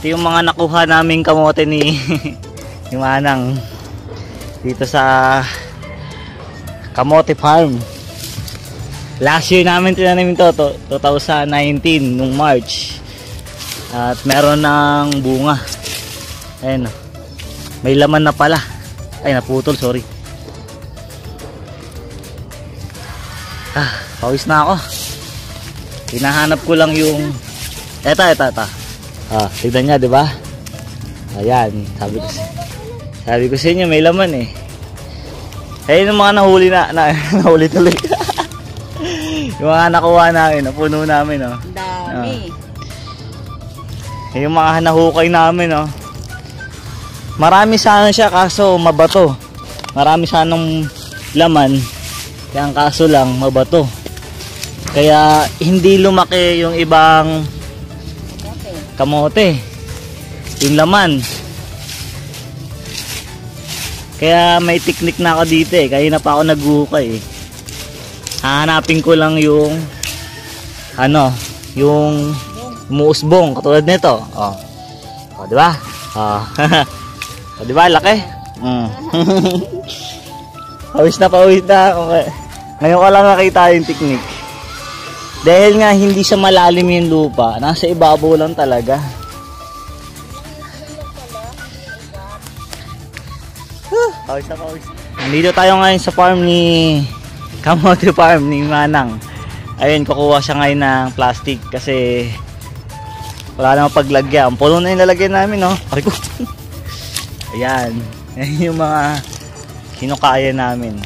Ito yung mga nakuha naming kamote ni ni Manang dito sa Kamote Farm. Last year namin tinanim ito, 2019 nung March. At meron ng bunga. Ayan, may laman na pala. Ay, naputol, sorry. Pawis na ako. Hinahanap ko lang yung Ito. Tignan niya, 'di ba? Ayan, sabi ko sa inyo may laman eh. Ayun yung mga nahuli nahuli tuloy. Yung mga nakuha namin, napuno namin, oh. Dami. Yung mga nahukay namin, oh. Marami sana siya kaso mabato. Marami sanang laman. Kaya ang kaso lang mabato. Kaya hindi lumaki yung ibang kamote, yung laman. Kaya may teknik na ako dito eh. Kaya na pa ako naghuhukay eh. Hahanapin ko lang yung yung umuusbong katulad nito. Oh, di ba? Oh. Oh, di ba laki? Pawis na. Okay. Ngayon ko lang nakita yung teknik. Dahil nga hindi siya malalim yung lupa, nasa ibabaw lang talaga. Pawis. Nandito tayo ngayon sa farm ni Kamote Farm ni Manang. Ayun, kukuha siya ngayon ng plastic kasi wala namang paglagyan. Puno na yung lalagyan namin, no? Ayan. Ayan yung mga kinukaya namin.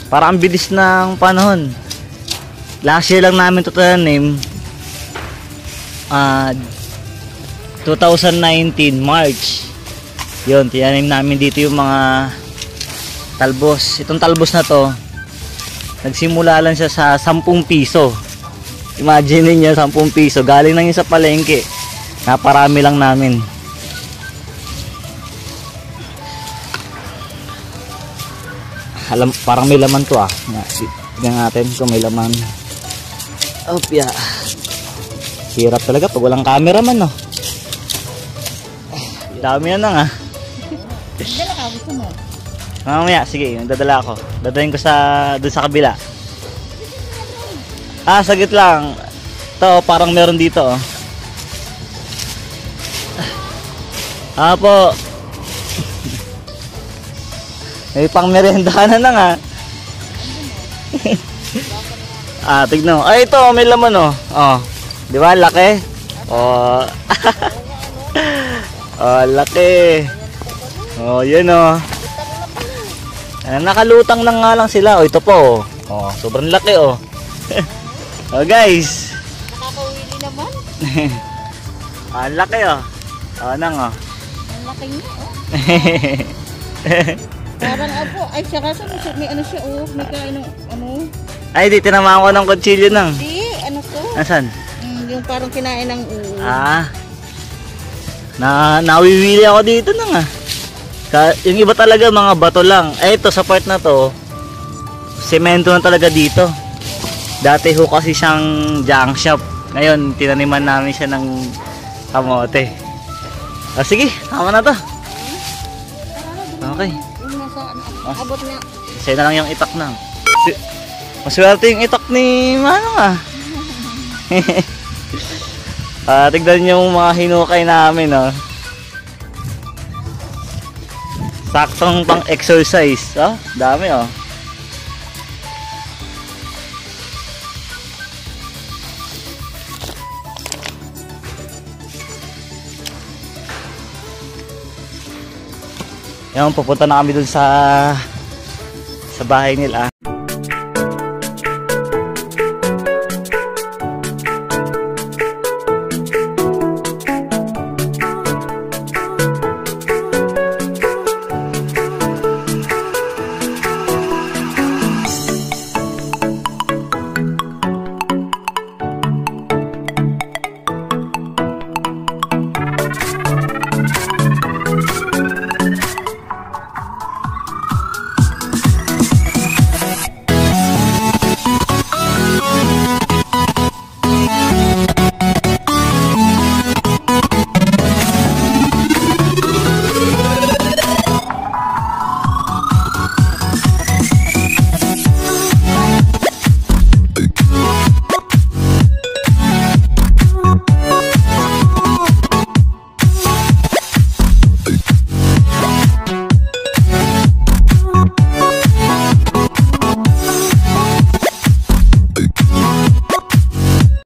Para ang bilis ng panahon. Last year lang namin ito tanim, 2019 March. Yun, tinanim namin dito yung mga talbos. Itong talbos na to, nagsimula lang siya sa 10 piso. Imagine niyo 10 piso. Galing lang yun sa palengke. Naparami lang namin. Alam, parang may laman to ah. Tignan natin kung may laman. Opya. Hirap talaga pag walang cameraman, no? Dami na nga. Dala ka, gusto mo? Mamaya, sige, dadala ako. Dadalhin ko doon sa kabila. Sagit lang. Ito, parang meron dito, oh. Po. May pang meriendahan na nga. Tignan mo. Ay, ito, may laman, oh. Oh, di ba? Laki. Oh. Oh, laki. Oh, yun, oh. Nakalutang lang nga lang sila. Oh, ito po. Oh, sobrang laki, oh. Oh, guys. Nakakawili naman. Laki, oh. Oh, nang, oh. Ang laki niya, oh. Parang apo. Ay, saka may ano siya, oh. May kain ng, ano. Ay, di, tinamaan ko ng kutsilyo nang. Di, ano to? Nasaan? Yung parang kinain ng ulo. Nawiwili ako dito nang yung iba talaga mga bato lang. Ito sa part na to, semento na talaga dito. Dati ho kasi siyang junk shop. Ngayon, tinaniman namin siya ng kamote. Sige, tama na to. Okay. Yung nasa, abot niya. Isa na lang yung itak na. Maswerte yung itak ni Manang tignan yung mga hinukay namin, oh. Saktong pang exercise, oh. Dami, oh. Yan, pupunta na kami dun sa bahay nila.